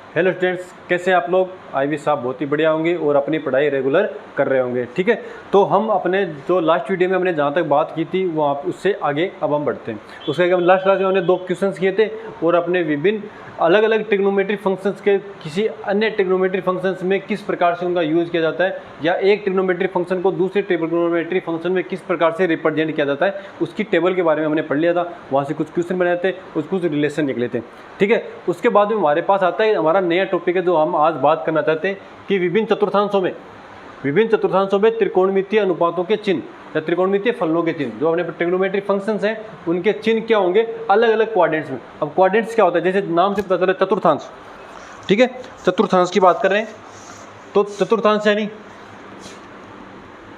Hello students, कैसे हैं आप लोग। आई विश आप बहुत ही बढ़िया होंगे और अपनी पढ़ाई रेगुलर कर रहे होंगे। ठीक है, तो हम अपने जो लास्ट वीडियो में हमने जहाँ तक बात की थी वो आप उससे आगे अब हम बढ़ते हैं। उसके आगे हम लास्ट क्लास में हमने 2 क्वेश्चंस किए थे और अपने विभिन्न अलग अलग ट्रिग्नोमेट्री फंक्शंस के किसी अन्य ट्रिग्नोमेट्री फंक्शंस में किस प्रकार से उनका यूज़ किया जाता है, या एक ट्रिग्नोमेट्री फंक्शन को दूसरे ट्रिग्नोमेट्री फंक्शन में किस प्रकार से रिप्रेजेंट किया जाता है, उसकी टेबल के बारे में हमने पढ़ लिया था। वहाँ से कुछ क्वेश्चन बनाए थे, कुछ रिलेशन निकले थे। ठीक है, उसके बाद में हमारे पास आता है हमारा नया टॉपिक है जो हम आज बात करना चाहते हैं कि विभिन्न चतुर्थांशों में त्रिकोणमितीय अनुपातों के चिन्ह या त्रिकोणमितीय फलनों के चिन्ह, जो अपने ट्रिग्नोमेट्रिक फंक्शंस हैं उनके चिन्ह क्या होंगे अलग अलग क्वाड्रेंट्स में। अब क्वाड्रेंट्स क्या होता है, जैसे नाम से पता चला चतुर्थांश। ठीक है, चतुर्थांश की बात कर रहे हैं तो चतुर्थांश यानी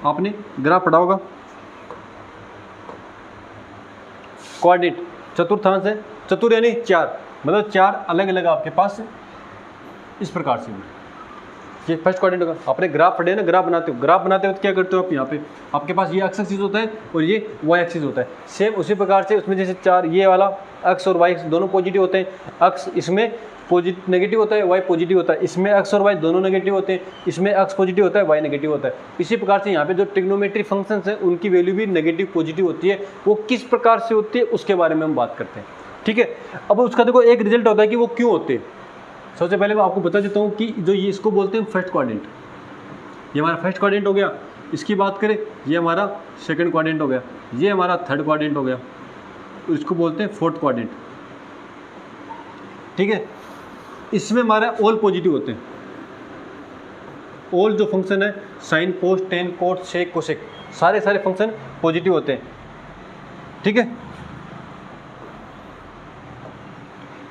आपने ग्राफ पढ़ा होगा, क्वाड्रेंट चतुर्थांश है। चतुर यानी 4, मतलब 4 अलग अलग आपके पास इस प्रकार से। ये फर्स्ट क्वाड्रेंट होगा। आपने ग्राफ पढ़े ना, ग्राफ बनाते हो तो क्या करते हो आप, यहाँ पे आपके पास ये एक्स एक्सिस होता है और ये वाई एक्सिस होता है। सेम उसी प्रकार से उसमें जैसे 4 ये वाला एक्स और वाई दोनों पॉजिटिव होते हैं। एक्स इसमें नेगेटिव होता है, वाई पॉजिटिव होता है। इसमें एक्स और वाई दोनों नेगेटिव होते हैं, इसमें एक्स पॉजिटिव होता है, वाई नेगेटिव होता है। इसी प्रकार से यहाँ पे जो ट्रिग्नोमेट्री फंक्शंस हैं उनकी वैल्यू भी नेगेटिव पॉजिटिव होती है। वो किस प्रकार से होती है उसके बारे में हम बात करते हैं। ठीक है, अब उसका देखो एक रिजल्ट होता है कि वो क्यों होते हैं। सबसे पहले मैं आपको बता देता हूँ कि जो ये इसको बोलते हैं फर्स्ट क्वाड्रेंट, ये हमारा फर्स्ट क्वाड्रेंट हो गया। इसकी बात करें, ये हमारा सेकंड क्वाड्रेंट हो गया, ये हमारा थर्ड क्वाड्रेंट हो गया, इसको बोलते हैं फोर्थ क्वाड्रेंट। ठीक है, इसमें हमारा ऑल पॉजिटिव होते हैं। ऑल जो फंक्शन है sine cos tan cot sec cosec सारे फंक्शन पॉजिटिव होते हैं। ठीक है,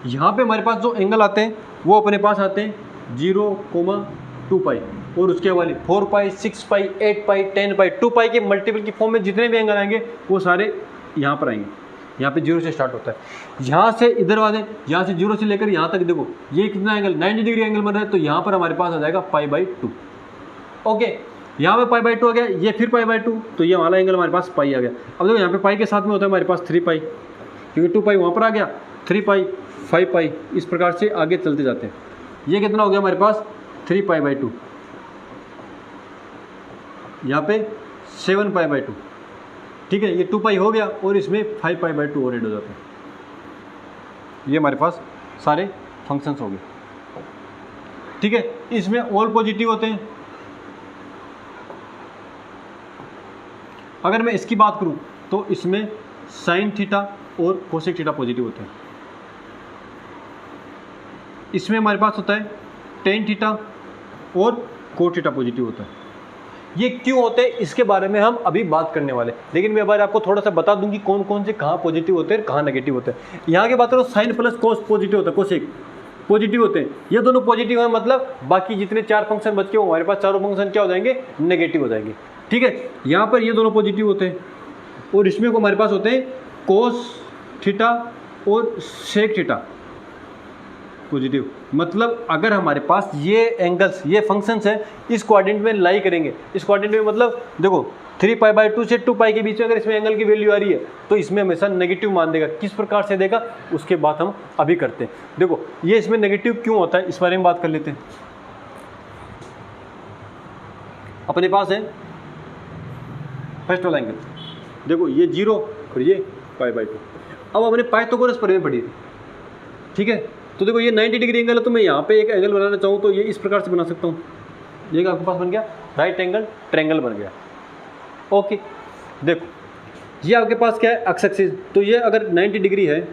यहाँ पे हमारे पास जो एंगल आते हैं वो अपने पास आते हैं 0,2 पाई और उसके वाले 4 पाई 6 पाई 8 पाई 10 पाई 2 पाई के मल्टीपल की फॉर्म में जितने भी एंगल आएंगे वो सारे यहाँ पर आएंगे। यहाँ पे 0 से स्टार्ट होता है, यहाँ से इधर वाले यहाँ से 0 से लेकर यहाँ तक देखो ये कितना एंगल 90 डिग्री एंगल बन रहा है, तो यहाँ पर हमारे पास आ जाएगा π/2। ओके, यहाँ पे π/2 आ गया, ये फिर π/2, तो ये वाला एंगल हमारे पास पाई आ गया। अब देखो यहाँ पे पाई के साथ में होता है हमारे पास 3 पाई, क्योंकि 2 पाई वहाँ पर आ गया, 3 पाई 5 पाई, इस प्रकार से आगे चलते जाते हैं। ये कितना हो गया हमारे पास 3 π/2, यहाँ पे 7 π/2। ठीक है, ये 2 पाई हो गया और इसमें 5 π/2 और ऐड हो जाते हैं। ये हमारे पास सारे फंक्शंस हो गए। ठीक है, इसमें ऑल पॉजिटिव होते हैं। अगर मैं इसकी बात करूं तो इसमें साइन थीटा और कोसेक थीटा पॉजिटिव होते हैं। इसमें हमारे पास होता है टेन थीटा और कोट थीटा पॉजिटिव होता है। ये क्यों होते हैं इसके बारे में हम अभी बात करने वाले, लेकिन मैं बार आपको थोड़ा सा बता दूंगी कौन कौन से कहाँ पॉजिटिव होते हैं कहाँ नेगेटिव होते हैं। यहाँ की बात करो साइन प्लस कोस पॉजिटिव होता है, कोसेक पॉजिटिव होते हैं। ये दोनों पॉजिटिव है, मतलब बाकी जितने 4 फंक्शन बच के हो हमारे पास चारों फंक्शन क्या हो जाएंगे, नेगेटिव हो जाएंगे। ठीक है, यहाँ पर ये दोनों पॉजिटिव होते हैं और इसमें को हमारे पास होते हैं कोस थीटा और सेक थीटा पॉजिटिव। मतलब अगर हमारे पास ये एंगल्स ये फंक्शंस हैं इस क्वाड्रेंट में लाई करेंगे, इस क्वाड्रेंट में मतलब देखो 3 π/2 से 2 पाई के बीच में अगर इसमें एंगल की वैल्यू आ रही है तो इसमें हमेशा नेगेटिव मान देगा। किस प्रकार से देगा उसके बाद हम अभी करते हैं। देखो ये इसमें नेगेटिव क्यों होता है इस बारे में बात कर लेते हैं। अपने पास है फर्स्ट वाला एंगल, देखो ये 0 और ये π/2। अब अपने पाइथागोरस प्रमेय पढ़ी थी। ठीक है, तो देखो ये 90 डिग्री एंगल है, तो मैं यहाँ पे एक एंगल बनाना चाहूँ तो ये इस प्रकार से बना सकता हूँ। ये आपके पास बन गया राइट एंगल ट्रायंगल बन गया। ओके, देखो ये आपके पास क्या है एक्स एक्सिस, तो ये अगर 90 डिग्री है,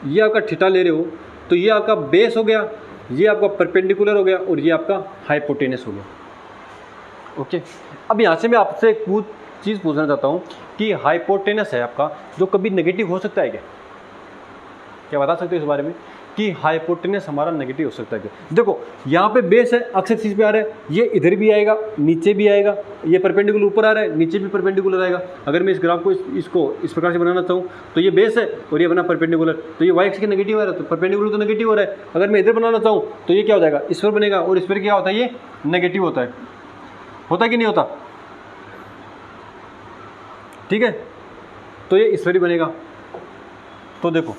ये आपका थीटा ले रहे हो तो ये आपका बेस हो गया, ये आपका परपेंडिकुलर हो गया और ये आपका हाइपोटेनस हो गया। ओके, अब यहाँ से मैं आपसे एक चीज़ पूछना चाहता हूँ कि हाइपोटेनस है आपका जो कभी नेगेटिव हो सकता है क्या? क्या बता सकते हो इस बारे में कि हाइपोटेनस हमारा नेगेटिव हो सकता है क्या? देखो यहाँ पे बेस है एक्स एक्सिस पे आ रहा है, ये इधर भी आएगा नीचे भी आएगा, ये परपेंडिकुलर ऊपर आ रहा है नीचे भी परपेंडिकुलर आएगा। अगर मैं इस ग्राफ को इसको इस प्रकार से बनाना चाहूँ तो ये बेस है और ये बना परपेंडिकुलर, तो ये वाई एक्स के नेगेटिव आ रहा है, तो परपेंडिकुलर तो नेगेटिव हो रहा है। अगर मैं इधर बनाना चाहूँ तो ये क्या हो जाएगा, इस पर बनेगा और इस पर क्या होता है, ये नेगेटिव होता है कि नहीं होता? ठीक है, तो ये इस पर ही बनेगा। तो देखो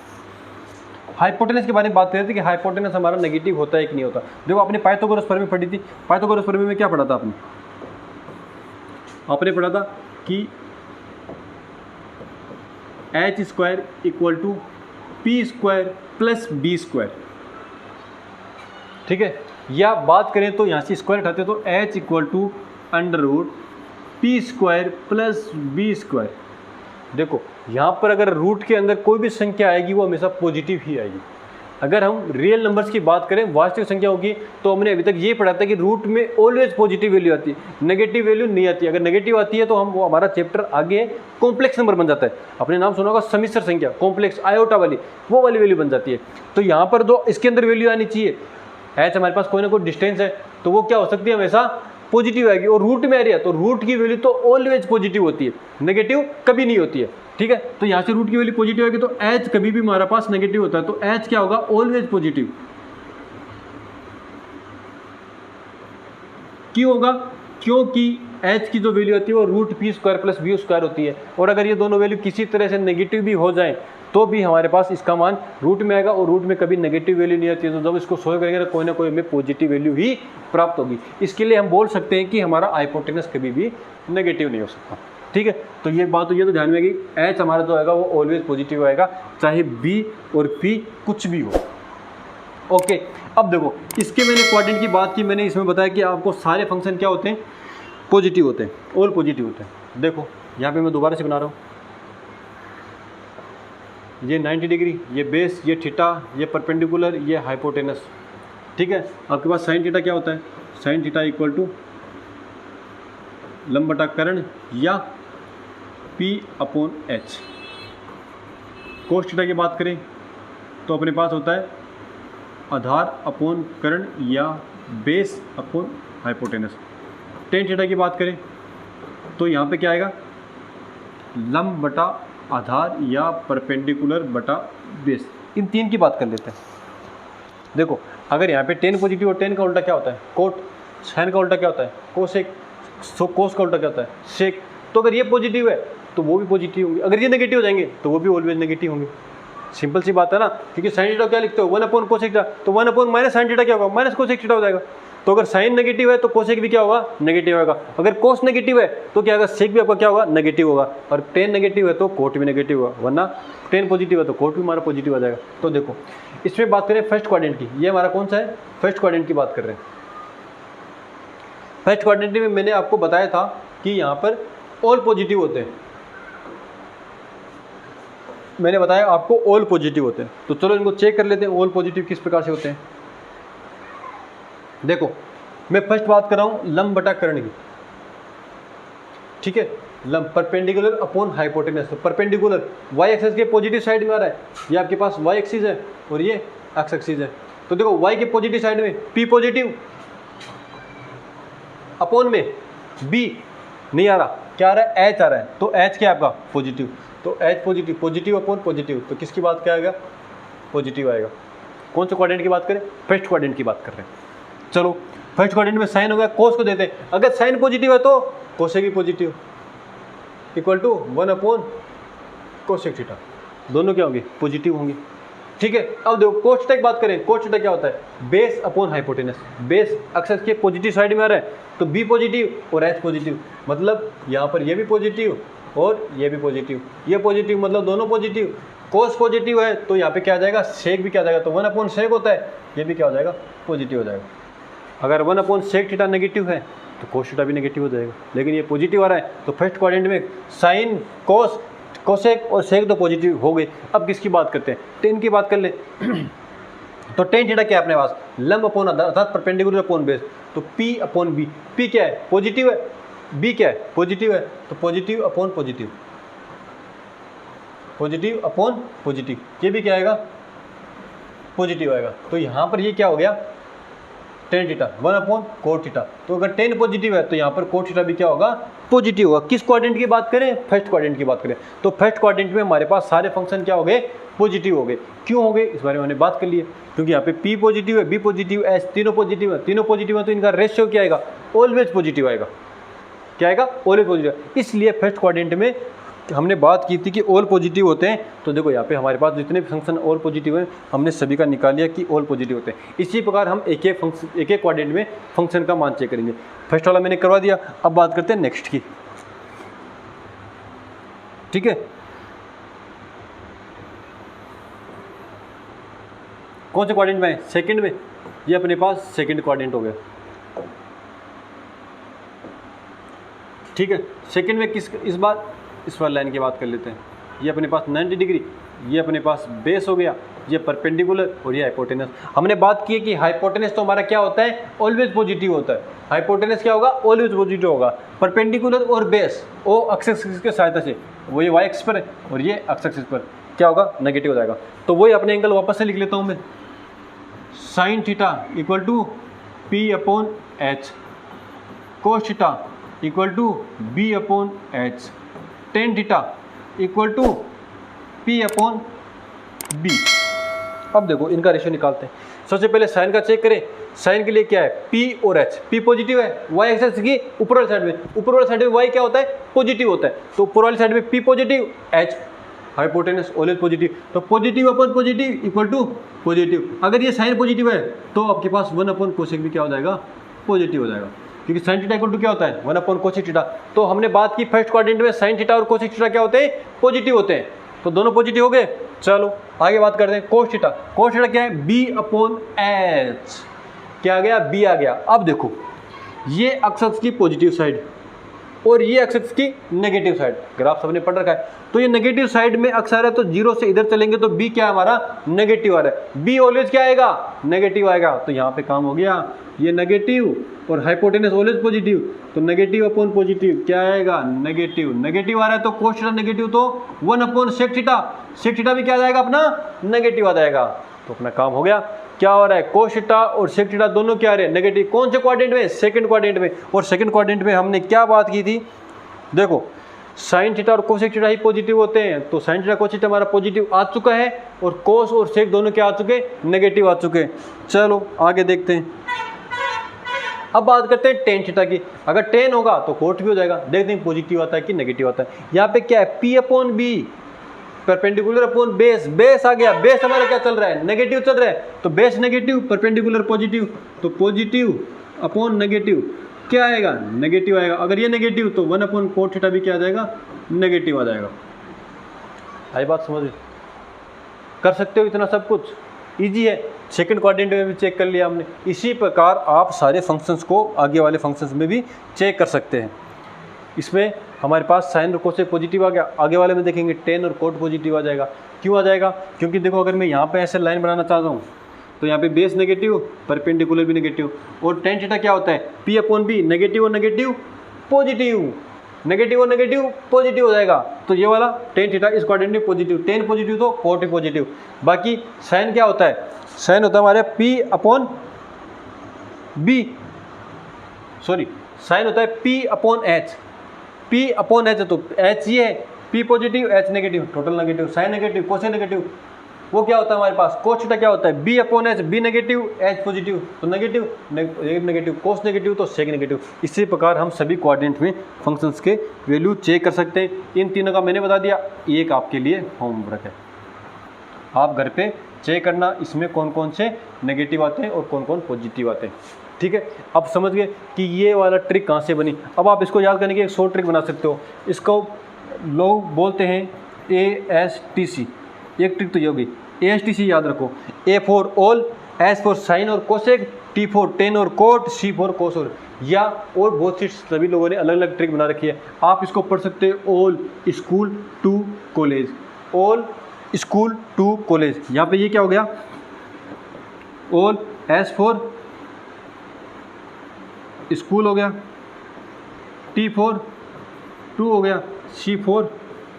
हाइपोटेनस के बारे में बात कर रहे थे कि हाइपोटेनस हमारा नेगेटिव होता है कि नहीं होता। देखो आपने पाइथागोरस प्रमेय पढ़ी थी। पाइथागोरस प्रमेय में क्या पढ़ा था आपने पढ़ा था कि h square equal to P square plus B square, ठीक है। या बात करें तो यहाँ से स्क्वायर उठाते तो h equal to under root P square plus B square. देखो यहाँ पर अगर रूट के अंदर कोई भी संख्या आएगी वो हमेशा पॉजिटिव ही आएगी। अगर हम रियल नंबर्स की बात करें, वास्तविक संख्या होगी, तो हमने अभी तक ये पढ़ा था कि रूट में ऑलवेज पॉजिटिव वैल्यू आती है, नेगेटिव वैल्यू नहीं आती है। अगर नेगेटिव आती है तो हम वो हमारा चैप्टर आगे कॉम्प्लेक्स नंबर बन जाता है। अपने नाम सुना होगा समिश्र संख्या, कॉम्प्लेक्स आयोटा वाली, वो वाली वैल्यू बन जाती है। तो यहाँ पर जो इसके अंदर वैल्यू आनी चाहिए, एच हमारे पास कोई ना कोई डिस्टेंस है तो वो क्या हो सकती है, हमेशा पॉजिटिव आएगी। और रूट में आ रही है तो रूट की वैल्यू तो ऑलवेज पॉजिटिव होती है, नेगेटिव कभी नहीं होती है, ठीक है। तो यहाँ से रूट की वैल्यू पॉजिटिव आएगी तो एच कभी भी हमारे पास नेगेटिव होता है, तो एच क्या होगा, ऑलवेज पॉजिटिव। क्यों होगा, क्योंकि एच की जो वैल्यू होती है वो root P square plus B square होती है। और अगर ये दोनों वैल्यू किसी तरह से नेगेटिव भी हो जाए तो भी हमारे पास इसका मान रूट में आएगा, और रूट में कभी नेगेटिव वैल्यू नहीं आती है। तो जब इसको सोल्व करेंगे तो कोई ना कोई हमें पॉजिटिव वैल्यू ही प्राप्त होगी। इसके लिए हम बोल सकते हैं कि हमारा हाइपोटेनस कभी भी नेगेटिव नहीं हो सकता, ठीक है। तो ये बात तो ये तो ध्यान में कि एच हमारा जो आएगा वो ऑलवेज पॉजिटिव आएगा, चाहे बी और पी कुछ भी हो। ओके, अब देखो इसके मैंने क्वाड्रेंट की बात की, मैंने इसमें बताया कि आपको सारे फंक्शन क्या होते हैं, पॉजिटिव होते हैं, ऑल पॉजिटिव होते हैं। देखो यहाँ पे मैं दोबारा से बना रहा हूँ, ये 90 डिग्री, ये बेस, ये थीटा, ये परपेंडिकुलर, ये हाइपोटेनस, ठीक है। आपके पास साइन थीटा क्या होता है, साइन थीटा इक्वल टू लंब बटा कर्ण या P upon H। Cos theta की बात करें तो अपने पास होता है आधार अपॉन कर्ण या base upon hypotenuse. Tan theta की बात करें तो यहाँ पे क्या आएगा, लंब बटा आधार या परपेंडिकुलर बटा बेस। इन तीन की बात कर लेते हैं। देखो अगर यहाँ पे टेन पॉजिटिव और टेन का उल्टा क्या होता है, कोट, साइन का उल्टा क्या होता है, कोसेक, कोस का उल्टा क्या होता है, सेक। तो अगर ये पॉजिटिव है तो वो भी पॉजिटिव होंगे, अगर ये नेगेटिव हो जाएंगे तो वो भी ऑलवेज नेगेटिव होंगे। सिंपल सी बात है ना, क्योंकि साइन थीटा क्या लिखते हो, 1 अपॉन कोसेक थीटा, तो 1 अपॉन माइनस साइन थीटा क्या होगा, माइनस कोसेक थीटा हो जाएगा। तो अगर साइन नेगेटिव है तो कोसेक भी क्या होगा, नेगेटिव होगा। अगर कोस नेगेटिव है तो क्या होगा, सेक भी आपका क्या होगा, नेगेटिव होगा। और टेन नेगेटिव है तो कोट भी नेगेटिव होगा, वरना टेन पॉजिटिव है तो कोट भी हमारा पॉजिटिव आ जाएगा। तो देखो इसमें बात करें फर्स्ट क्वाड्रेंट की, ये हमारा कौन सा है, फर्स्ट क्वाड्रेंट की बात कर रहे हैं। फर्स्ट क्वाड्रेंट में मैंने आपको बताया था कि यहाँ पर ऑल पॉजिटिव होते हैं, मैंने बताया आपको ऑल पॉजिटिव होते हैं। तो चलो इनको चेक कर लेते हैं, ऑल पॉजिटिव किस प्रकार से होते हैं। देखो मैं फर्स्ट बात कर रहा हूं लंब बटा कर्ण की, ठीक है। लंब परपेंडिकुलर अपॉन हाइपोटेनस, तो परपेंडिकुलर वाई एक्सिस के पॉजिटिव साइड में आ रहा है, ये आपके पास वाई एक्सिस है और ये एक्स एक्सिस है। तो देखो वाई के पॉजिटिव साइड में पी पॉजिटिव, अपॉन में बी नहीं आ रहा, क्या आ रहा है, एच आ रहा है। तो एच क्या है आपका, पॉजिटिव। तो H positive, positive upon positive, तो किसकी बात क्या आएगा, पॉजिटिव आएगा। कौन से क्वाड्रेंट की बात करें, फर्स्ट क्वाड्रेंट की बात कर रहे हैं। चलो फर्स्ट क्वाड्रेंट में साइन हो गया, कोस को देते हैं, अगर साइन पॉजिटिव है तो कोसेक भी positive equal to 1 upon cosec theta, दोनों क्या होंगे, पॉजिटिव होंगे, ठीक है। अब देखो कोस थीटा की बात करें, कोस थीटा क्या होता है, बेस अपॉन हाइपोटेनस। बेस अक्सर के पॉजिटिव साइड में आ रहा है तो बी पॉजिटिव और एच पॉजिटिव, मतलब यहाँ पर ये भी पॉजिटिव और ये भी पॉजिटिव, ये पॉजिटिव मतलब दोनों पॉजिटिव। कोस पॉजिटिव है तो यहाँ पे क्या आ जाएगा, सेक भी क्या आ जाएगा, तो 1 अपॉन सेक होता है, ये भी क्या हो जाएगा, पॉजिटिव हो जाएगा। अगर 1 अपॉन सेक थीटा नेगेटिव है तो कोस थीटा भी नेगेटिव हो जाएगा, लेकिन ये पॉजिटिव आ रहा है तो फर्स्ट क्वाड्रेंट में साइन, कोस, कोसेक और सेक तो पॉजिटिव हो गए। अब किसकी बात करते हैं, टेन की बात कर ले। तो टेन थीटा क्या है अपने पास, लंब अपॉन अर्थात परपेंडिकुलर अपॉन बेस, तो पी अपॉन बी। पी क्या है, पॉजिटिव है, बी क्या है, पॉजिटिव है, तो positive upon positive, positive upon positive, ये भी क्या आएगा, पॉजिटिव आएगा। तो यहाँ पर ये क्या हो गया, tan theta 1 upon cot theta. तो अगर टेन पॉजिटिव है तो यहाँ पर कोट थीटा भी क्या होगा, पॉजिटिव होगा। किस क्वाड्रेंट की बात करें, फर्स्ट क्वाड्रेंट की बात करें। तो फर्स्ट क्वाड्रेंट में हमारे पास सारे फंक्शन क्या हो गए, पॉजिटिव हो गए। क्यों हो गए इस बारे में हमने बात कर ली है, क्योंकि यहाँ पे पी पॉजिटिव है, बी पॉजिटिव, एच तीनों पॉजिटिव है, तीनों पॉजिटिव है तो इनका रेशियो क्या आएगा, ऑलवेज पॉजिटिव आएगा। क्या आएगा, ऑलवेज पॉजिटिव। इसलिए फर्स्ट क्वाड्रेंट में हमने बात की थी कि ऑल पॉजिटिव होते हैं, तो देखो यहाँ पे हमारे पास जितने भी फंक्शन ऑल पॉजिटिव हैं हमने सभी का निकाल लिया कि ऑल पॉजिटिव होते हैं। इसी प्रकार हम एक एक फंक्शन एक एक क्वाड्रेंट में फंक्शन का मान चेक करेंगे। फर्स्ट वाला मैंने करवा दिया, अब बात करते हैं नेक्स्ट की। ठीक है, कौन से क्वाड्रेंट में है? सेकंड में। ये अपने पास सेकंड क्वाड्रेंट हो गया। ठीक है, सेकंड में किस इस वाली लाइन की बात कर लेते हैं। ये अपने पास 90 डिग्री, ये अपने पास बेस हो गया, ये परपेंडिकुलर और ये हाइपोटेनस। हमने बात की है कि हाइपोटेनस तो हमारा क्या होता है? ऑलवेज पॉजिटिव होता है। हाइपोटेनस क्या होगा? ऑलवेज पॉजिटिव होगा। परपेंडिकुलर और बेस वो एक्स एक्सिस के सहायता से, वो ये वाई एक्सिस पर है और ये एक्स एक्सिस पर क्या होगा? नेगेटिव हो जाएगा। तो वही अपने एंगल वापस से लिख लेता हूँ मैं, sine theta equal to P upon H, cos theta equal to B upon H, tan theta equal to P upon B. अब देखो इनका रेशियो निकालते हैं। सबसे पहले साइन का चेक करें। साइन के लिए क्या है? पी और एच। पी पॉजिटिव है, वाई एक्सिस की ऊपर वाली साइड में, ऊपर वाली साइड में वाई क्या होता है? पॉजिटिव होता है। तो ऊपर वाली साइड में P positive, H hypotenuse always positive. तो positive upon positive equal to positive. अगर ये साइन पॉजिटिव है तो आपके पास 1 अपॉन कोसेक भी क्या हो जाएगा? पॉजिटिव हो जाएगा, क्योंकि साइन थीटा इक्वल टू क्या होता है? 1 अपॉन कोसेक थीटा। तो हमने बात की फर्स्ट क्वाड्रेंट में साइन थीटा और कोसेक थीटा क्या होते हैं? पॉजिटिव होते हैं। तो दोनों पॉजिटिव हो गए। चलो आगे बात करते हैं कोस थीटा। कोस थीटा क्या है? B upon H. क्या आ गया? बी आ गया। अब देखो ये एक्स की पॉजिटिव साइड और ये एक्स की नेगेटिव साइड, ग्राफ सबने पढ़ रखा है। तो ये नेगेटिव साइड में अक्स आ रहा है, तो जीरो से इधर चलेंगे तो बी क्या हमारा? नेगेटिव आ रहा है। बी ऑलवेज क्या आएगा? नेगेटिव आएगा। तो यहाँ पे काम हो गया, ये नेगेटिव और हाइपोटेनस ऑलवेज पॉजिटिव, तो नेगेटिव अपॉन पॉजिटिव क्या आएगा? नेगेटिव। नेगेटिव आ रहा है तो कोस थीटा नेगेटिव, तो 1 upon sec theta. Sec theta भी क्या आ जाएगा अपना? नेगेटिव आ जाएगा। तो अपना काम हो गया। क्या हो रहा है? कोस थीटा और सेक थीटा दोनों क्या आ रहे हैं? नेगेटिव। कौन से क्वाड्रेंट में? सेकंड क्वाड्रेंट में। और सेकंड क्वाड्रेंट में हमने क्या बात की थी? देखो साइन थीटा और कोसेक थीटा ही पॉजिटिव होते हैं, तो साइन थीटा कोस थीटा हमारा पॉजिटिव आ चुका है और कोस और सेक दोनों क्या आ चुके? नेगेटिव आ चुके। चलो आगे देखते हैं। अब बात करते हैं टेन थीटा की। अगर टेन होगा तो कोट भी हो जाएगा। देखते हैं पॉजिटिव आता है कि नेगेटिव आता है। यहाँ पे क्या है? P upon B, perpendicular upon base. Base आ गया। बेस हमारा क्या चल रहा है? नेगेटिव चल रहा है। तो बेस नेगेटिव, परपेंडिकुलर पॉजिटिव, तो पॉजिटिव अपॉन नेगेटिव क्या आएगा? नेगेटिव आएगा। अगर ये नेगेटिव तो 1 अपॉन कोट थीटा भी क्या आ जाएगा? नेगेटिव आ जाएगा। आई बात समझ कर सकते हो? इतना सब कुछ इजी है। सेकंड क्वाड्रेंट में भी चेक कर लिया हमने। इसी प्रकार आप सारे फंक्शंस को आगे वाले फंक्शंस में भी चेक कर सकते हैं। इसमें हमारे पास साइन और कोसेक पॉजिटिव आ गया, आगे वाले में देखेंगे टेन और कोट पॉजिटिव आ जाएगा। क्यों आ जाएगा? क्योंकि देखो अगर मैं यहाँ पे ऐसे लाइन बनाना चाहता हूँ तो यहाँ पे बेस नेगेटिव, परपेंडिकुलर भी नेगेटिव, और टेन थीटा क्या होता है? पी अपॉन बी, नेगेटिव और नेगेटिव पॉजिटिव, नेगेटिव और नेगेटिव पॉजिटिव हो जाएगा। तो ये वाला टेन थीटा इस क्वाड्रेंट में पॉजिटिव, टेन पॉजिटिव तो कोट पॉजिटिव। बाकी साइन क्या होता है? साइन होता है हमारे P upon B, sorry sine होता है P upon H. P upon H है तो एच ये है, P positive H negative, total negative, sine negative, cosec negative. वो क्या होता है हमारे पास? कोस थीटा क्या होता है? B upon H, B negative H positive, तो नेगेटिव नेगेटिव, कोस नेगेटिव तो सेक नेगेटिव। इसी प्रकार हम सभी क्वाड्रेंट में फंक्शंस के वैल्यू चेक कर सकते हैं। इन तीनों का मैंने बता दिया, एक आपके लिए होमवर्क है, आप घर पे चेक करना इसमें कौन कौन से नेगेटिव आते हैं और कौन कौन पॉजिटिव आते हैं। ठीक है, अब समझ गए कि ये वाला ट्रिक कहाँ से बनी। अब आप इसको याद करने की एक शॉर्ट ट्रिक बना सकते हो। इसको लोग बोलते हैं ASTC। एक ट्रिक तो ये होगी, ASTC याद रखो। A for all, S for sine और कोसेक, T फॉर टेन और कोट, C फॉर कोस और, या और बहुत सी सभी लोगों ने अलग अलग ट्रिक बना रखी है। आप इसको पढ़ सकते हो all school to college, all school to college. यहाँ पे ये क्या हो गया? ऑल S फॉर स्कूल हो गया, T फॉर टू हो गया, C फॉर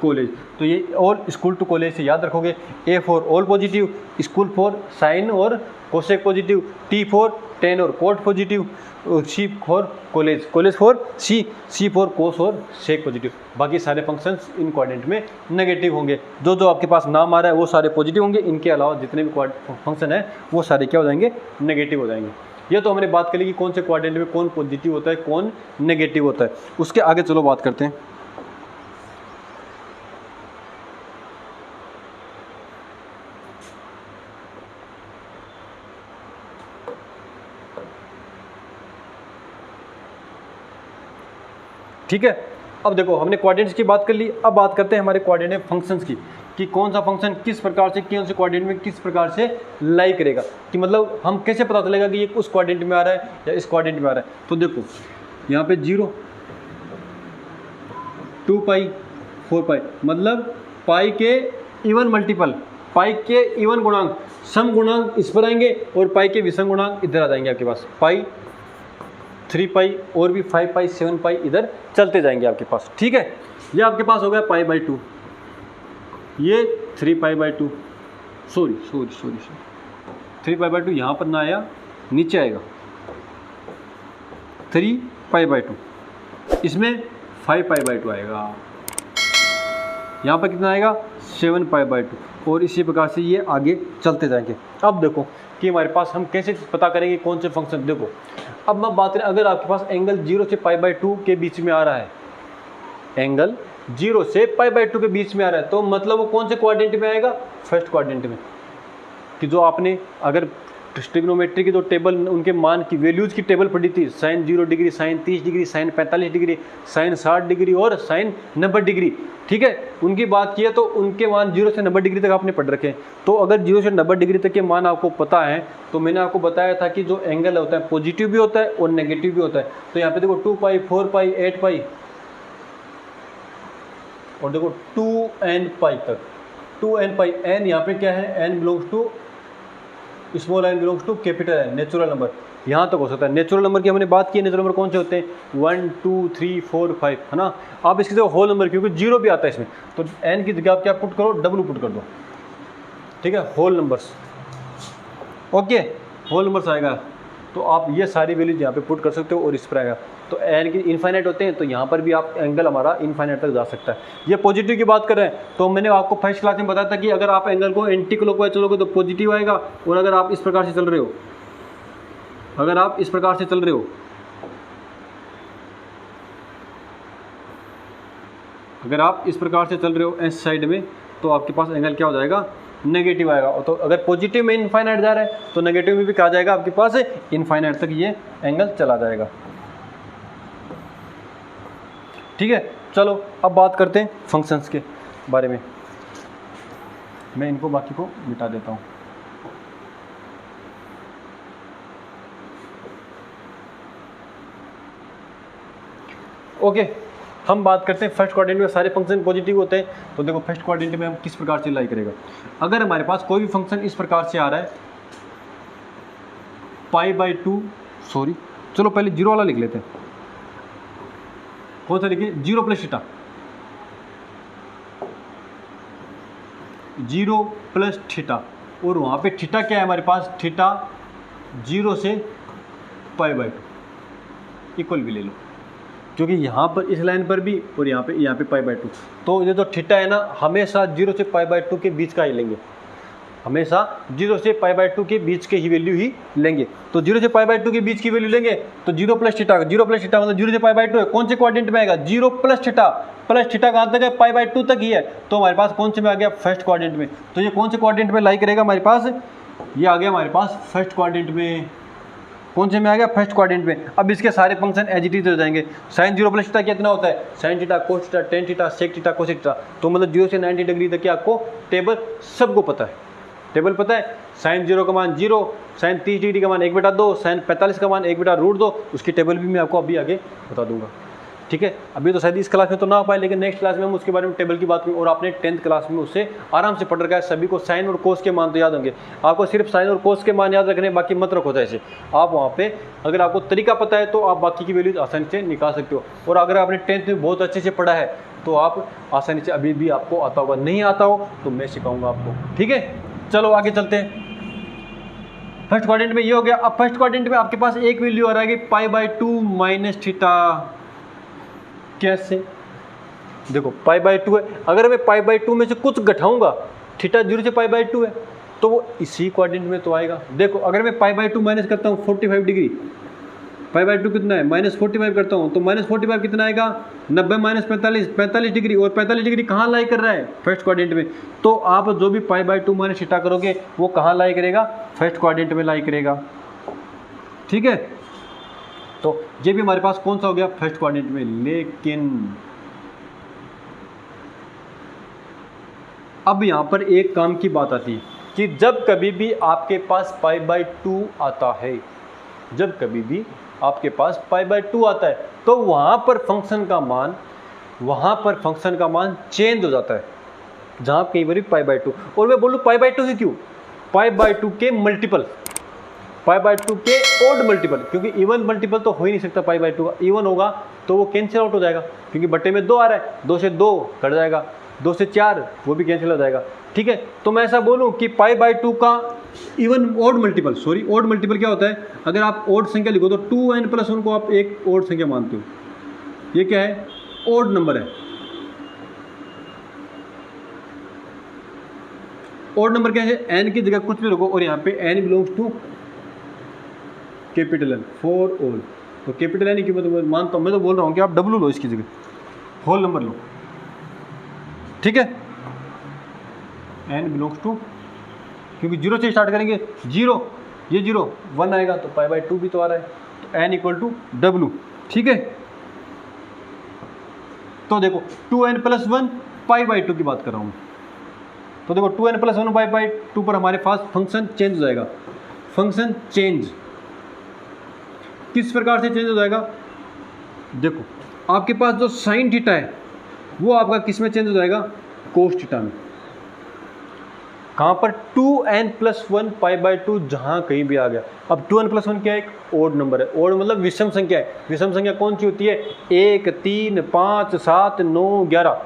कॉलेज। तो ये ऑल स्कूल टू कॉलेज से याद रखोगे। A for all positive, school for sine और cosec positive, T for tan और कोट पॉजिटिव, और C for college, college for C for cos और सेक पॉजिटिव। बाकी सारे फंक्शंस इन क्वाड्रेंट में नेगेटिव होंगे। जो जो आपके पास नाम आ रहा है वो सारे पॉजिटिव होंगे। इनके अलावा जितने भी फंक्शन है वो सारे क्या हो जाएंगे? नेगेटिव हो जाएंगे। ये तो हमने बात करी कि कौन से क्वाड्रेंट में कौन पॉजिटिव होता है, कौन नेगेटिव होता है। उसके आगे चलो बात करते हैं। ठीक है। अब देखो हमने कोऑर्डिनेट्स की बात कर ली, अब बात करते हैं हमारे कोऑर्डिनेट फंक्शंस की, कि कौन सा फंक्शन किस प्रकार से कौन से कोऑर्डिनेट में किस प्रकार से लाई करेगा, कि मतलब हम कैसे पता चलेगा कि ये उस कोऑर्डिनेट में आ रहा है या इस कोऑर्डिनेट में आ रहा है। तो देखो यहाँ पे 0, 2 पाई, 4 पाई, मतलब पाई के इवन मल्टीपल, पाई के इवन गुणांक, सम गुणांक इस पर आएंगे और पाई के विषम गुणांक इधर आ जाएंगे आपके पास, पाई, 3 पाई और भी 5 पाई 7 पाई इधर चलते जाएंगे आपके पास। ठीक है, ये आपके पास हो गया पाई बाई 2, ये 3 pi by 2, sorry 3 pi by 2 यहाँ पर ना आया, नीचे आएगा 3 पाई बाई 2, इसमें 5 पाई बाई 2 आएगा, यहाँ पर कितना आएगा 7 पाई बाई 2, और इसी प्रकार से ये आगे चलते जाएंगे। अब देखो कि हमारे पास हम कैसे पता करेंगे कौन से फंक्शन। देखो अब मैं बात करें, अगर आपके पास एंगल 0 से पाई बाई 2 के बीच में आ रहा है, एंगल 0 से पाई बाई 2 के बीच में आ रहा है, तो मतलब वो कौन से कोऑर्डिनेट में आएगा, फर्स्ट कोऑर्डिनेट में। कि जो आपने अगर ट्रिग्नोमेट्री की जो टेबल, उनके मान की वैल्यूज़ की टेबल पढ़ी थी, sine 0 degree, sine 30 degree, sine 45 degree, sine 60 degree और साइन 90 डिग्री, ठीक है, उनकी बात की है तो उनके मान 0 से 90 डिग्री तक आपने पढ़ रखे हैं। तो अगर 0 से 90 डिग्री तक के मान आपको पता है, तो मैंने आपको बताया था कि जो एंगल होता है पॉजिटिव भी होता है और नेगेटिव भी होता है। तो यहाँ पे देखो 2 पाई, 4 पाई, 8 पाई और देखो 2n पाई तक, 2n पाई, n यहाँ पे क्या है, n belongs to small n belongs to capital n, natural number यहाँ तक हो सकता है। नेचुरल नंबर की हमने बात की है, नेचुरल नंबर कौन से होते हैं, 1 2 3 4 5, है ना। आप इसकी जगह होल नंबर, क्योंकि 0 भी आता है इसमें, तो n की जगह आप क्या पुट करो, W पुट कर दो, ठीक है, whole numbers, okay, whole numbers आएगा। तो आप ये सारी वैल्यूज यहाँ पे पुट कर सकते हो और इस पर आएगा। तो n की इनफाइनाइट होते हैं, तो यहाँ पर भी आप एंगल हमारा इनफाइनाइट तक जा सकता है। ये पॉजिटिव की बात कर रहे हैं, तो मैंने आपको फर्स्ट क्लास में बताया था कि अगर आप एंगल को एंटी क्लॉकवाइज चलोगे तो पॉजिटिव आएगा, और अगर आप इस प्रकार से चल रहे हो, अगर आप इस प्रकार से चल रहे हो, अगर आप इस प्रकार से चल रहे हो इस साइड में, तो आपके पास एंगल क्या हो जाएगा, नेगेटिव आएगा। तो अगर पॉजिटिव में इनफाइनाइट जा रहा है तो नेगेटिव में भी कहा जाएगा आपके पास इनफाइनाइट तक ये एंगल चला जाएगा। ठीक है, चलो अब बात करते हैं फंक्शंस के बारे में। मैं इनको बाकी को मिटा देता हूँ। ओके, हम बात करते हैं फर्स्ट क्वाड्रेंट में सारे फंक्शन पॉजिटिव होते हैं। तो देखो फर्स्ट क्वाड्रेंट में हम किस प्रकार से लाई करेगा। अगर हमारे पास कोई भी फंक्शन इस प्रकार से आ रहा है, पाई बाई 2, सॉरी चलो पहले 0 वाला लिख लेते हैं। कौन सा लिखिए, 0 प्लस थीटा, 0 प्लस थीटा, और वहाँ पे थीटा क्या है हमारे पास, थीटा 0 से पाई बाई 2 इक्वल भी ले लो, क्योंकि यहाँ पर इस लाइन पर भी और यहाँ पे पाई बाई 2। तो ये जो थीटा है ना, हमेशा 0 से पाई बाई 2 के बीच का ही लेंगे, हमेशा 0 से पाई बाई 2 के बीच के ही वैल्यू ही लेंगे। तो 0 से पाई बाई 2 के बीच की वैल्यू लेंगे, तो 0 प्लस थीटा, 0 प्लस थीटा मतलब 0 से पाई बाई 2 है, कौन से क्वाड्रेंट में आएगा, 0 प्लस थीटा, प्लस थीटा कहाँ तक है, पाई बाई 2 तक ही है। तो हमारे पास कौन से में आ गया, फर्स्ट क्वाड्रेंट में। तो ये कौन से क्वाड्रेंट में लाई करेगा हमारे पास, ये आ गया हमारे पास फर्स्ट क्वाड्रेंट में। कौन से में आ गया, फर्स्ट क्वाड्रेंट में। अब इसके सारे फंक्शन एज इट इज हो जाएंगे। साइन 0 प्लस थीटा कितना होता है, sine theta, cos theta, tan theta, sec theta, cosec theta. तो मतलब 0 से 90 डिग्री तक की आपको टेबल सबको पता है, टेबल पता है। साइन 0 का मान 0, साइन 30 डिग्री का मान 1/2, साइन 45 का मान 1/√2, उसकी टेबल भी मैं आपको अभी आगे बता दूंगा। ठीक है, अभी तो शायद इस क्लास में तो ना हो पाए, लेकिन नेक्स्ट क्लास में हम उसके बारे में टेबल की बात करें। और आपने 10th क्लास में उससे आराम से पढ़ रखा है, सभी को साइन और कोस के मान तो याद होंगे। आपको सिर्फ साइन और कोस के मान याद रखने, बाकी मत रखो ऐसे। आप वहाँ पे अगर आपको तरीका पता है तो आप बाकी की वैल्यूज आसानी से निकाल सकते हो। और अगर आपने 10th में बहुत अच्छे से पढ़ा है तो आप आसानी से अभी भी आपको आता होगा, नहीं आता हो तो मैं सिखाऊंगा आपको। ठीक है, चलो आगे चलते हैं। फर्स्ट क्वाड्रेंट में ये हो गया। अब फर्स्ट क्वाड्रेंट में आपके पास एक वैल्यू आ रहा है पाई बाई 2 माइनस थीटा। कैसे, देखो पाई बाई 2 है, अगर मैं पाई बाई 2 में से कुछ घटाऊंगा, थीटा 0 से पाई बाई 2 है, तो वो इसी क्वाड्रेंट में तो आएगा। देखो अगर मैं पाई बाई 2 माइनस करता हूँ 45 डिग्री, पाई बाई 2 कितना है, माइनस 45 करता हूँ, तो माइनस 45 कितना आएगा, 90 माइनस 45 डिग्री। और 45 डिग्री कहाँ लाई कर रहा है, फर्स्ट क्वाड्रेंट में। तो आप जो भी पाई बाई 2 माइनस थीटा करोगे वो कहाँ लाई करेगा, फर्स्ट क्वाड्रेंट में लाई करेगा। ठीक है, तो ये भी हमारे पास कौन सा हो गया, फर्स्ट क्वाड्रेंट में। लेकिन अब यहाँ पर एक काम की बात आती है कि जब कभी भी आपके पास π/2 आता है, जब कभी भी आपके पास π/2 आता है तो वहाँ पर फंक्शन का मान चेंज हो जाता है, जहाँ कई बार π/2। और मैं बोलूँ π/2 ही क्यों, π/2 के मल्टीपल, π/2 के ओड मल्टीपल, क्योंकि इवन मल्टीपल तो हो ही नहीं सकता π/2 का। इवन होगा तो वो कैंसिल आउट हो जाएगा, क्योंकि बट्टे में 2 आ रहा है, 2 से 2 कट जाएगा, 2 से 4 वो भी कैंसिल हो जाएगा। ठीक है, तो मैं ऐसा बोलूं कि π/2 का even odd multiple, sorry odd multiple क्या होता है, अगर आप ओड संख्या लिखो तो 2n+1 को आप एक ओड संख्या मानते हो, ये क्या है, ओड नंबर है। ओड नंबर क्या है, n की जगह कुछ भी रखो और यहाँ पे n belongs to capital N for all. तो कैपिटल N की मतलब मानता हूँ, मैं तो बोल रहा हूँ कि आप W लो इसकी जगह, होल नंबर लो। ठीक है, n बिलोंग्स टू, क्योंकि 0 से स्टार्ट करेंगे, 0 ये 0 1 आएगा तो π/2 भी तो आ रहा है, तो n = W। ठीक है, तो देखो 2n+1 π/2 की बात कर रहा हूँ, तो देखो 2n+1 π/2 पर हमारे पास फंक्शन चेंज हो जाएगा। फंक्शन चेंज किस प्रकार से चेंज हो जाएगा, देखो आपके पास जो साइन थीटा है वो आपका किस में चेंज हो जाएगा, कोस थीटा में। कहाँ पर, 2n+1 π/2 जहाँ कहीं भी आ गया। अब 2n+1 क्या है, एक ओड नंबर है, ओड मतलब विषम संख्या है। विषम संख्या कौन सी होती है, 1 3 5 7 9 11,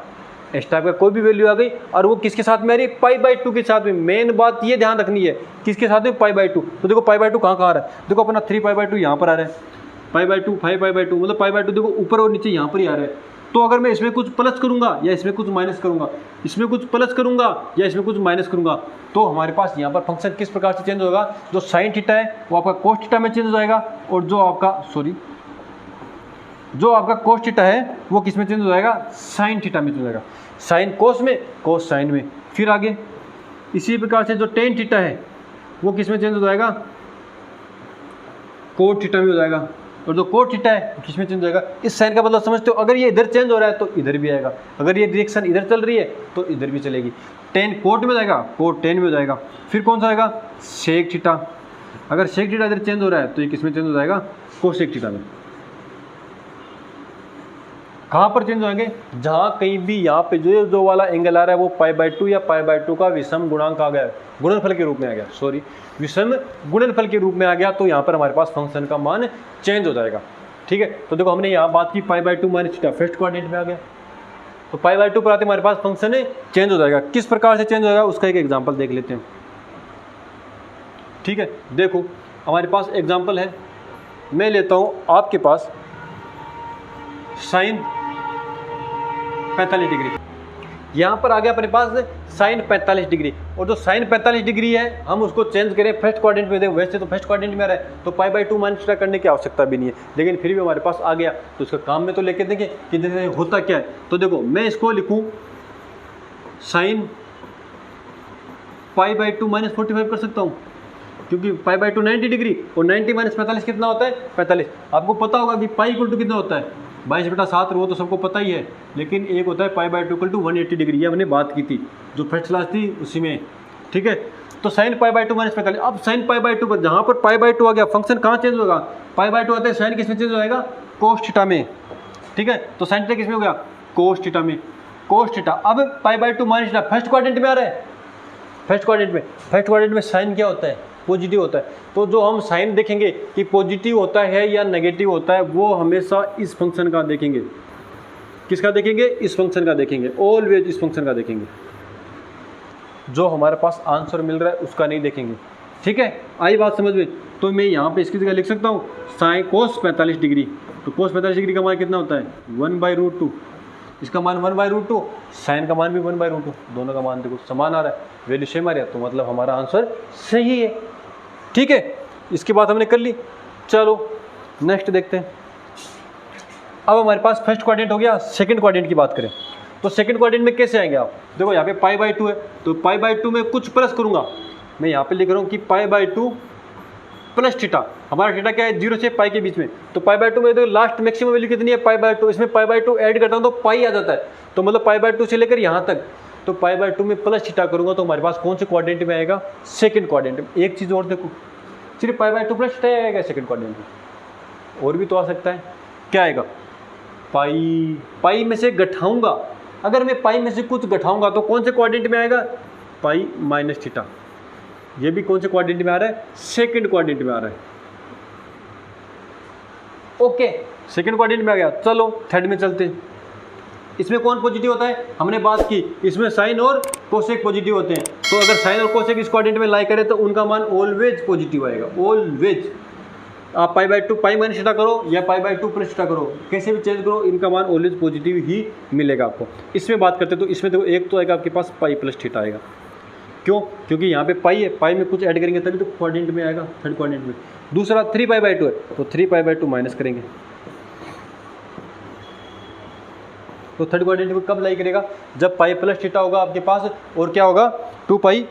इस टाइप का कोई भी वैल्यू आ गई और वो किसके साथ में आ रही है, π/2 के साथ में। मेन बात ये ध्यान रखनी है, किसके साथ में, π/2। तो देखो π/2 कहाँ आ रहा है, देखो अपना 3π/2 यहाँ पर आ रहा है, π/2 5π/2 मतलब π/2 देखो ऊपर और नीचे यहाँ पर ही आ रहा है। तो अगर मैं इसमें कुछ प्लस करूंगा या इसमें कुछ माइनस करूंगा, इसमें कुछ प्लस करूंगा या इसमें कुछ माइनस करूंगा, तो हमारे पास यहाँ पर फंक्शन किस प्रकार से चेंज होगा, जो साइन थीटा है वो आपका कोस थीटा में चेंज हो जाएगा, और जो आपका कोस थीटा है वो किस में चेंज हो जाएगा, साइन थीटा में चेंज हो जाएगा। साइन कोस में, कोस साइन में। फिर आगे इसी प्रकार से जो टेन थीटा है वो किस में चेंज हो जाएगा, कोट थीटा में हो जाएगा, और जो कोट थीटा है किस में चेंज हो जाएगा। इस साइन का मतलब समझते हो, अगर ये इधर चेंज हो रहा है तो इधर भी आएगा, अगर ये डायरेक्शन इधर चल रही है तो इधर भी चलेगी। टेन कोट में जाएगा, कोट टेन में हो जाएगा। फिर कौन सा आएगा, सेक थीटा। अगर सेक थीटा इधर चेंज हो रहा है तो ये किस में चेंज हो जाएगा, कोसेक थीटा में। कहाँ पर चेंज होंगे, जहाँ कहीं भी यहाँ पे जो वाला एंगल आ रहा है वो π/2 या π/2 का विषम गुणांक आ गया, गुणनफल के रूप में आ गया, सॉरी विषम गुणनफल के रूप में आ गया, तो यहाँ पर हमारे पास फंक्शन का मान चेंज हो जाएगा। ठीक है, तो देखो हमने यहाँ बात की π/2 माइनस थीटा फर्स्ट क्वाड्रेंट में आ गया, तो π/2 पर आते हमारे पास फंक्शन चेंज हो जाएगा। किस प्रकार से चेंज हो जाएगा उसका एक एग्जाम्पल देख लेते हैं। ठीक है, देखो हमारे पास एग्जाम्पल है, मैं लेता हूँ आपके पास साइन 45 डिग्री, यहाँ पर आ गया अपने पास साइन 45 डिग्री, और जो साइन 45 डिग्री है हम उसको चेंज करें फर्स्ट क्वाड्रेंट में। देखो वैसे तो फर्स्ट क्वाड्रेंट में आ रहा है तो π/2 माइनस थीटा करने की आवश्यकता भी नहीं है, लेकिन फिर भी हमारे पास आ गया तो इसका काम में तो लेके देखें कि जैसे होता क्या है। तो देखो मैं इसको लिखूँ साइन π/2 माइनस 45 कर सकता हूँ, क्योंकि π/2 90 डिग्री और 90 माइनस 45 कितना होता है, 45। आपको पता होगा कि पाई इक्वल टू कितना होता है, 22/7, वो तो सबको पता ही है, लेकिन एक होता है π/2 = 180 डिग्री, ये हमने बात की थी जो फर्स्ट क्लास थी उसी में। ठीक है, तो साइन π/2 माइनस 45। अब साइन π/2 पर जहाँ पर π/2 आ गया फंक्शन कहाँ चेंज होगा, π/2 आता है साइन किस में चेंज हो जाएगा, कोस थीटा में। ठीक है, तो साइन थीटा किस में हो गया, कोस थीटा में, कोस थीटा। अब π/2 माइनस थीटा फर्स्ट क्वाड्रेंट में आ रहा है, फर्स्ट क्वाड्रेंट में साइन क्या होता है, पॉजिटिव होता है। तो जो हम साइन देखेंगे कि पॉजिटिव होता है या नेगेटिव होता है, वो हमेशा इस फंक्शन का देखेंगे। किसका देखेंगे, इस फंक्शन का देखेंगे, ऑलवेज इस फंक्शन का देखेंगे। जो हमारे पास आंसर मिल रहा है उसका नहीं देखेंगे। ठीक है, आई बात समझ में। तो मैं यहाँ पे इसकी जगह लिख सकता हूँ साइन कोस 45 डिग्री, तो कोस 45 डिग्री का मान कितना होता है, 1/√2। इसका मान 1/√2, साइन का मान भी 1/√2, दोनों का मान देखो समान आ रहा है, वैल्यू सेम आ रहा है, तो मतलब हमारा आंसर सही है। ठीक है, इसकी बात हमने कर ली। चलो नेक्स्ट देखते हैं। अब हमारे पास फर्स्ट क्वाड्रेंट हो गया, सेकंड क्वाड्रेंट की बात करें तो सेकंड क्वाड्रेंट में कैसे आएंगे आप, देखो यहाँ पे π/2 है, तो π/2 में कुछ प्लस करूँगा, मैं यहाँ पे लिख रहा हूँ कि π/2 प्लस थीटा। हमारा थीटा क्या है, 0 से पाई के बीच में। तो पाई बाय 2 में तो लास्ट मैक्सिमम वैल्यू कितनी है, पाई बाय 2। इसमें पाई बाय 2 ऐड करता हूँ तो पाई आ जाता है, तो मतलब पाई बाय 2 से लेकर यहाँ तक। तो पाई बाय 2 में प्लस थीटा करूँगा तो हमारे पास कौन से क्वाड्रेंट में आएगा, सेकंड क्वाड्रेंट में। एक चीज़ और देखो, सिर्फ पाई बाय 2 प्लस थीटा आएगा सेकंड क्वाड्रेंट में, और भी तो आ सकता है। क्या आएगा, पाई में से घटाऊंगा, अगर मैं पाई में से कुछ घटाऊंगा तो कौन से क्वाड्रेंट में आएगा, पाई माइनस थीटा। ये भी कौन से क्वाड्रेंट में आ रहा है, सेकंड क्वाड्रेंट में आ रहा है। ओके, सेकंड क्वाड्रेंट में आ गया। चलो थर्ड में चलते हैं। इसमें कौन पॉजिटिव होता है, हमने बात की, इसमें साइन और कोसेक पॉजिटिव होते हैं। तो अगर साइन और कोसेक इस क्वाड्रेंट में लाई करे तो उनका मान ऑलवेज पॉजिटिव आएगा, ऑलवेज। आप पाई बाय 2 पाई माइनस थीटा करो या पाई बाय 2 प्लस थीटा करो, कैसे भी चेंज करो, इनका मान ऑलवेज पॉजिटिव ही मिलेगा आपको। इसमें बात करते तो इसमें देखो एक तो आएगा आपके पास पाई प्लस थीटा आएगा। क्यों, क्योंकि यहाँ पे पाई है, पाई में कुछ ऐड करेंगे तभी तो क्वाड्रेंट में आएगा, थर्ड क्वाड्रेंट में। दूसरा 3 पाई बाय 2 है, तो 3 पाई बाय 2 माइनस करेंगे, तो थर्ड क्वाड्रेंट में कब लाई करेगा, जब पाई प्लस थीटा होगा आपके पास, और क्या होगा 3 पाई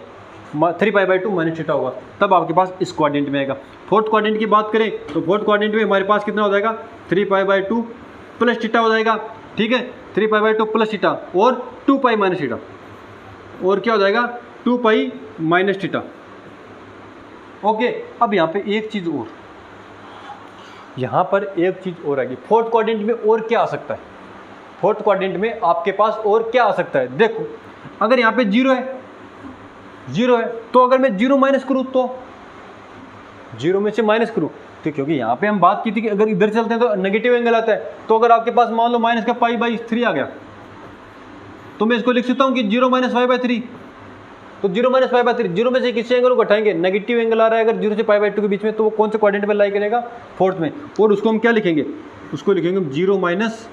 बाय 2 माइनस थीटा होगा, तब आपके पास इस क्वाड्रेंट में आएगा। फोर्थ क्वाड्रेंट की बात करें तो फोर्थ क्वाड्रेंट में हमारे पास कितना हो जाएगा, 3 पाई बाय 2 प्लस थीटा हो जाएगा। ठीक है, 3 पाई बाय 2 प्लस थीटा और 2 पाई माइनस थीटा, और क्या हो जाएगा 2 पाई माइनस थीटा। ओके, अब यहाँ पे एक चीज़ और, यहाँ पर एक चीज़ और आएगी। फोर्थ क्वाड्रेंट में और क्या आ सकता है, फोर्थ क्वाड्रेंट में आपके पास और क्या आ सकता है, देखो अगर यहाँ पे 0 है तो अगर मैं 0 माइनस करूँ तो 0 में से माइनस करूँ तो, क्योंकि यहाँ पे हम बात की थी कि अगर इधर चलते हैं तो नेगेटिव एंगल आता है। तो अगर आपके पास मान लो माइनस का पाई बाई 3 आ गया तो मैं इसको लिख सकता हूँ कि 0 माइनस पाई बाई 3। तो 0 माइनस पाई बाई 3, 0 में से किसी एंगल को घटाएंगे, नेगेटिव एंगल आ रहा है अगर 0 से पाई बाई 2 के बीच में, तो वो कौन से क्वाड्रेंट में लाई करेगा, फोर्थ में। और उसको हम क्या लिखेंगे, उसको लिखेंगे 0 माइनस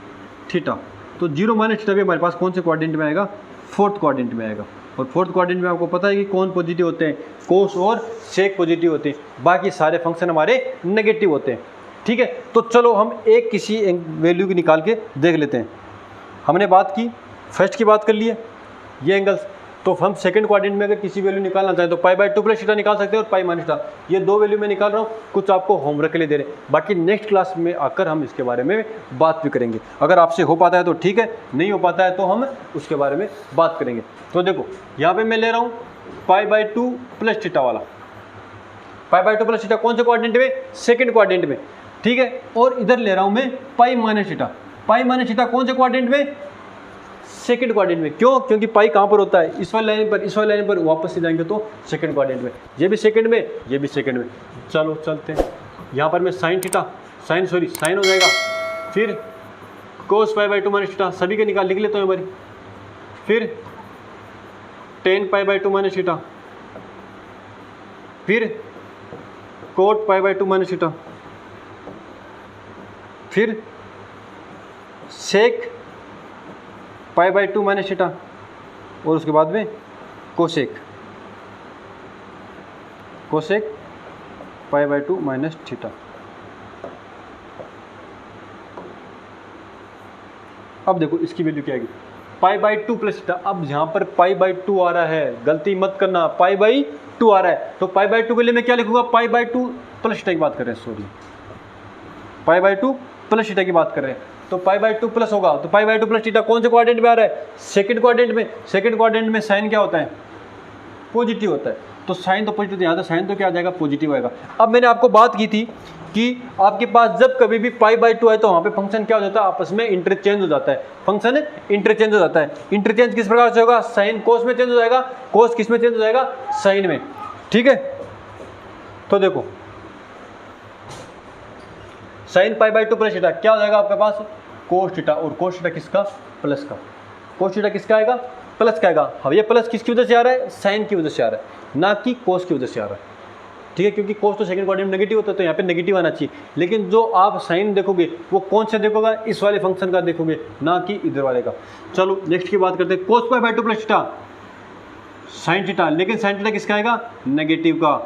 थीटा। तो 0 माइनस थीटा भी हमारे पास कौन से क्वाड्रेंट में आएगा, फोर्थ क्वाड्रेंट में आएगा। और फोर्थ क्वाड्रेंट में आपको पता है कि कौन पॉजिटिव होते हैं, कोस और सेक पॉजिटिव होते हैं, बाकी सारे फंक्शन हमारे नेगेटिव होते हैं। ठीक है, तो चलो हम एक किसी वैल्यू की निकाल के देख लेते हैं। हमने बात की, फर्स्ट की बात कर ली है, ये एंगल्स। तो हम सेकंड क्वाड्रेंट में अगर किसी वैल्यू निकालना चाहें तो पाई बाय 2 प्लस थीटा निकाल सकते हैं और पाई माइनस थीटा। ये दो वैल्यू में निकाल रहा हूँ, कुछ आपको होमवर्क के लिए दे रहे हैं, बाकी नेक्स्ट क्लास में आकर हम इसके बारे में बात भी करेंगे। अगर आपसे हो पाता है तो ठीक है, नहीं हो पाता है तो हम उसके बारे में बात करेंगे। तो देखो यहाँ पे मैं ले रहा हूँ पाई बाय 2 प्लस थीटा वाला, पाई बाय 2 प्लस थीटा कौन से क्वाड्रेंट में, सेकंड क्वाड्रेंट में। ठीक है, और इधर ले रहा हूँ मैं pi minus theta, pi minus theta कौन से क्वाड्रेंट में, सेकंड क्वाड्रेंट में। क्यों, क्योंकि पाई कहाँ पर होता है, इस वाली लाइन पर, इस वाली लाइन पर वापस से जाएंगे तो सेकंड क्वाड्रेंट में, ये भी सेकंड में, ये भी सेकंड में। चलो चलते हैं, यहाँ पर मैं साइन थीटा, साइन हो जाएगा, फिर cos pi by 2 minus theta, सभी के निकाल लिख लेता हूँ हमारी, फिर tan pi by 2 minus theta, फिर cot pi by 2 minus theta, फिर sec pi by 2 minus theta, और उसके बाद में cosec pi by 2 minus theta. अब देखो इसकी वैल्यू क्या आएगी, पाई बाय 2 प्लस थीटा। अब यहाँ पर पाई बाय 2 आ रहा है, गलती मत करना, पाई बाय 2 आ रहा है, तो पाई बाय 2 के लिए मैं क्या लिखूंगा, पाई बाय 2 प्लस थीटा की बात कर रहे हैं, sorry pi by 2 plus theta की बात कर रहे हैं। तो पाई बाय 2 प्लस होगा, तो पाई बाय 2 प्लस थीटा कौन से क्वाड्रेंट में आ रहा है, सेकंड क्वाड्रेंट में। सेकंड क्वाड्रेंट में साइन क्या होता है, पॉजिटिव होता है, तो साइन तो पॉजिटिव, यहाँ तो साइन तो क्या आ जाएगा, पॉजिटिव आएगा। अब मैंने आपको बात की थी कि आपके पास जब कभी भी पाई बाय 2 आए तो वहाँ पे फंक्शन क्या हो जाता है, आपस में इंटरचेंज हो जाता है, फंक्शन इंटरचेंज हो जाता है। इंटरचेंज किस प्रकार से होगा, साइन कोस में चेंज हो जाएगा, कोस किस में चेंज हो जाएगा, साइन में। ठीक है, तो देखो sine pi by 2 plus theta क्या हो जाएगा आपके पास, कोस थीटा, और कोस थीटा किसका, प्लस का, कोस थीटा किसका आएगा, प्लस का आएगा। अब ये प्लस किसकी वजह से आ रहा है, साइन की वजह से आ रहा है, ना कि कोस की वजह से आ रहा है। ठीक है, क्योंकि कोस तो सेकंड क्वाड्रेंट में नेगेटिव होता है, तो यहाँ पे नेगेटिव आना चाहिए, लेकिन जो आप साइन देखोगे वो कौन से देखोगे, इस वाले फंक्शन का देखोगे, ना कि इधर वाले का। चलो नेक्स्ट की बात करते हैं, cos pi by 2 plus theta sine theta, लेकिन साइन थीटा किसका आएगा, नेगेटिव का।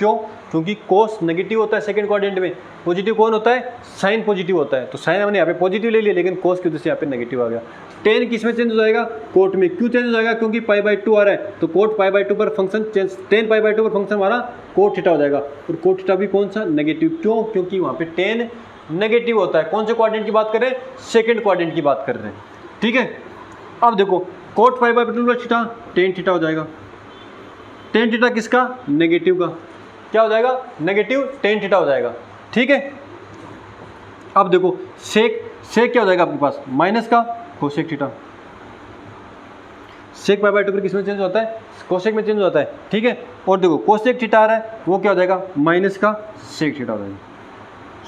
क्यों? क्योंकि कोस नेगेटिव होता है सेकंड क्वाड्रेंट में, पॉजिटिव कौन होता है? साइन पॉजिटिव होता है। तो साइन हमने यहाँ पे पॉजिटिव ले लिया, लेकिन कोस की वजह से यहाँ पे नेगेटिव आ गया। टेन किस में चेंज हो जाएगा? कोट में। क्यों चेंज हो जाएगा? क्योंकि π/2 आ रहा है, तो कोट π/2 पर फंक्शन चेंज, टेन π/2 पर फंक्शन हमारा कोट थीटा हो जाएगा, और कोट थीटा भी कौन सा? नेगेटिव। क्यों? क्योंकि वहाँ पे टेन नेगेटिव होता है। कौन से क्वाड्रेंट की बात कर रहे हैं? सेकंड क्वाड्रेंट की बात कर रहे हैं, ठीक है। अब देखो cot π/2 plus theta tan theta हो जाएगा। टेन थीटा किसका? नेगेटिव का। क्या हो जाएगा? नेगेटिव टेन थीटा हो जाएगा, ठीक है। अब देखो सेक क्या हो जाएगा आपके पास? माइनस का कोसेक थीटा। सेक π/2 पर किस में चेंज होता है? कोसेक में चेंज होता है, ठीक है। और देखो कोसेक थीटा आ रहा है, वो क्या हो जाएगा? माइनस का सेक थीटा हो जाएगा।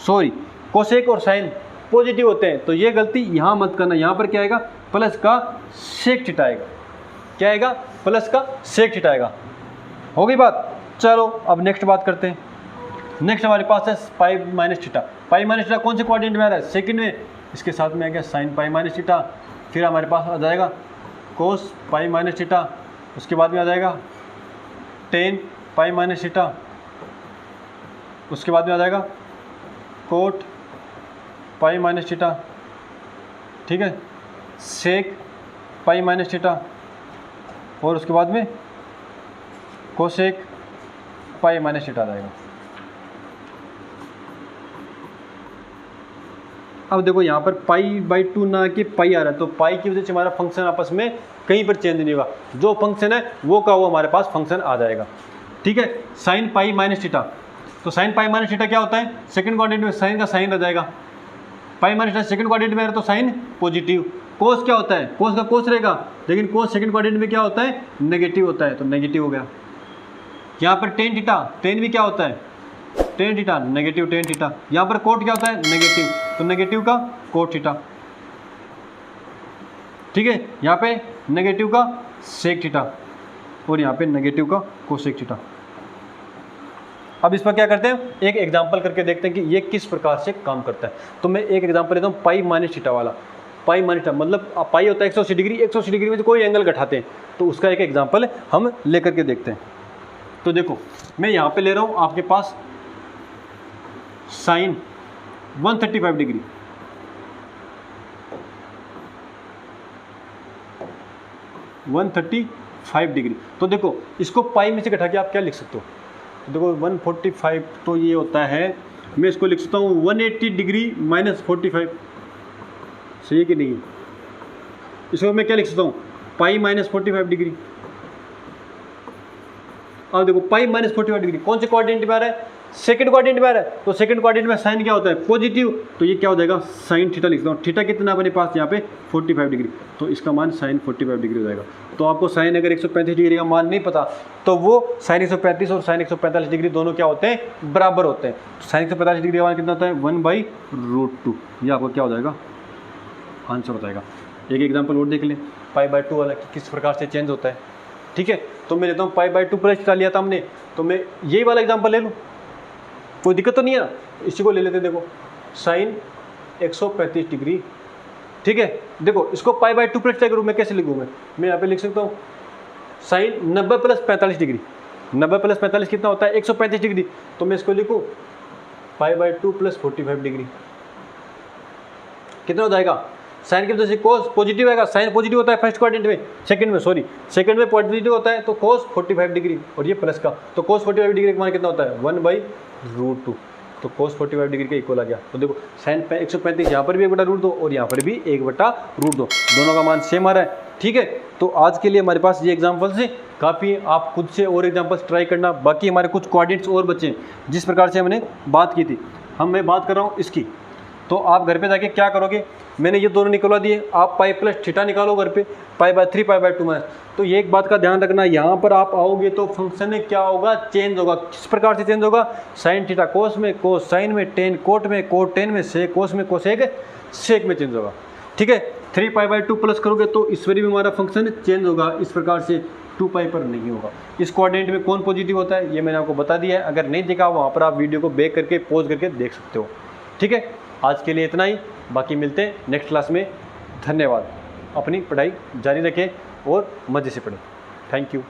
सॉरी, कोसेक और साइन पॉजिटिव होते हैं, तो ये गलती यहाँ मत करना। यहाँ पर क्या आएगा? प्लस का सेक थीटा आएगा। क्या आएगा? प्लस का सेक थीटा आएगा। हो गई बात। चलो अब नेक्स्ट बात करते हैं। नेक्स्ट हमारे पास है π-थीटा। π-थीटा कौन से क्वाड्रेंट में आ रहा है? सेकंड में। इसके साथ में आ गया साइन π-थीटा, फिर हमारे पास आ जाएगा कोस π-थीटा, उसके बाद में आ जाएगा टेन π-थीटा, उसके बाद में आ जाएगा कोट π-थीटा, ठीक है, सेक π-थीटा, और उसके बाद में कोसेक π-थीटा आ जाएगा। अब देखो यहाँ पर π/2 ना कि पाई आ रहा है, तो पाई की वजह से हमारा फंक्शन आपस में कहीं पर चेंज नहीं होगा। जो फंक्शन है वो का वो हमारे पास फंक्शन आ जाएगा, ठीक है। साइन π-थीटा, तो साइन π-थीटा क्या होता है? सेकंड क्वाड्रेंट में साइन का साइन रह जाएगा। π-थीटा सेकंड क्वाड्रेंट में आ रहा है, तो साइन पॉजिटिव। कोस क्या होता है? कोस का कोस रहेगा, लेकिन कोस सेकंड क्वाड्रेंट में क्या होता है? नेगेटिव होता है, तो नेगेटिव हो गया। यहाँ पर टेन थीटा, टेन भी क्या होता है? Tan theta, negative tan theta. यहाँ पर कोट क्या होता है? नेगेटिव, तो नेगेटिव का कोट थीटा, ठीक है। यहाँ पे नेगेटिव का सेक थीटा, और यहाँ पे नेगेटिव का कोसेक थीटा। अब इस पर क्या करते हैं? एक एग्जांपल करके देखते हैं कि ये किस प्रकार से काम करता है। तो मैं एक एग्जांपल लेता हूँ π-थीटा वाला। π-थीटा मतलब पाई होता है 180 डिग्री, 180 डिग्री में कोई एंगल घटाते हैं, तो उसका एक एग्जांपल हम लेकर के देखते हैं। तो देखो मैं यहाँ पे ले रहा हूँ आपके पास साइन 135 डिग्री, 135 डिग्री। तो देखो इसको पाई में से घटा के आप क्या लिख सकते हो? तो देखो 145 तो ये होता है, मैं इसको लिख सकता हूँ 180 डिग्री माइनस 45। सही है कि नहीं? इसको मैं क्या लिख सकता हूँ? Pi minus 45 degree. अब देखो पाई माइनस 45 डिग्री कौन से क्वाड्रेंट में आ रहा है? सेकंड क्वाड्रेंट में आ रहा है, तो सेकंड क्वाड्रेंट में साइन क्या होता है? पॉजिटिव, तो ये क्या हो जाएगा? साइन थीटा लिखता हूँ। थीटा कितना अपने पास यहाँ पे? 45 डिग्री, तो इसका मान साइन 45 डिग्री हो जाएगा। तो आपको साइन अगर 135 डिग्री का मान नहीं पता, तो वो साइन 135 और साइन 145 डिग्री दोनों क्या होते हैं? बराबर होते हैं। तो साइन 145 डिग्री का मान कितना होता है? 1/√2। ये आपको क्या हो जाएगा? आंसर हो जाएगा। एक एग्जाम्पल और देख लें, π/2 वाला किस प्रकार से चेंज होता है, ठीक है। तो मैं लेता हूँ π/2 प्लस थीटा लिया था हमने, तो मैं यही वाला एग्जाम्पल ले लूँ, कोई दिक्कत तो नहीं है ना। इसी को ले लेते हैं। देखो साइन 135 डिग्री, ठीक है। देखो इसको π/2 प्लस थीटा के रूप में कैसे लिखूँ मैं यहाँ पे लिख सकता हूँ साइन 90 प्लस 45 डिग्री। 90 प्लस 45 कितना होता है? 135 डिग्री। तो मैं इसको लिखूँ π/2 प्लस 45 डिग्री। कितना हो जाएगा? साइन की वजह से कोस पॉजिटिव आएगा। साइन पॉजिटिव होता है फर्स्ट क्वाड्रेंट में, सेकंड में पॉजिटिव होता है, तो कोस 45 डिग्री, और ये प्लस का, तो कोस 45 डिग्री का मान कितना होता है? 1/√2। तो कोस 45 डिग्री के इक्वल आ गया। तो देखो साइन 135 यहाँ पर भी 1/√2 और यहाँ पर भी 1/√2, दोनों का मान सेम आ रहा है, ठीक है। तो आज के लिए हमारे पास ये एग्जाम्पल्स हैं काफ़ी। आप खुद से और एग्जाम्पल्स ट्राई करना। बाकी हमारे कुछ कोऑर्डिनेट्स और बचे हैं जिस प्रकार से हमने बात की थी। मैं बात कर रहा हूँ इसकी, तो आप घर पे जाके क्या करोगे? मैंने ये दोनों निकलवा दिए, आप पाई प्लस थीटा निकालो घर पे, π/3 π/2 माइनस। तो ये एक बात का ध्यान रखना, यहाँ पर आप आओगे तो फंक्शन में क्या होगा? चेंज होगा। किस प्रकार से चेंज होगा? साइन थीटा कोस में, कोस साइन में, टेन कोट में, कोट टेन में, सेक कोस में, कोसेक सेक में चेंज होगा, ठीक है। 3 π/2 प्लस करोगे तो इस पर भी हमारा फंक्शन चेंज होगा। इस प्रकार से 2 पाई पर नहीं होगा। इस कोऑर्डिनेट में कौन पॉजिटिव होता है ये मैंने आपको बता दिया है। अगर नहीं देखा वहाँ पर आप वीडियो को बैक करके पॉज करके देख सकते हो, ठीक है। आज के लिए इतना ही, बाकी मिलते हैं नेक्स्ट क्लास में। धन्यवाद। अपनी पढ़ाई जारी रखें और मज़े से पढ़ें। Thank you.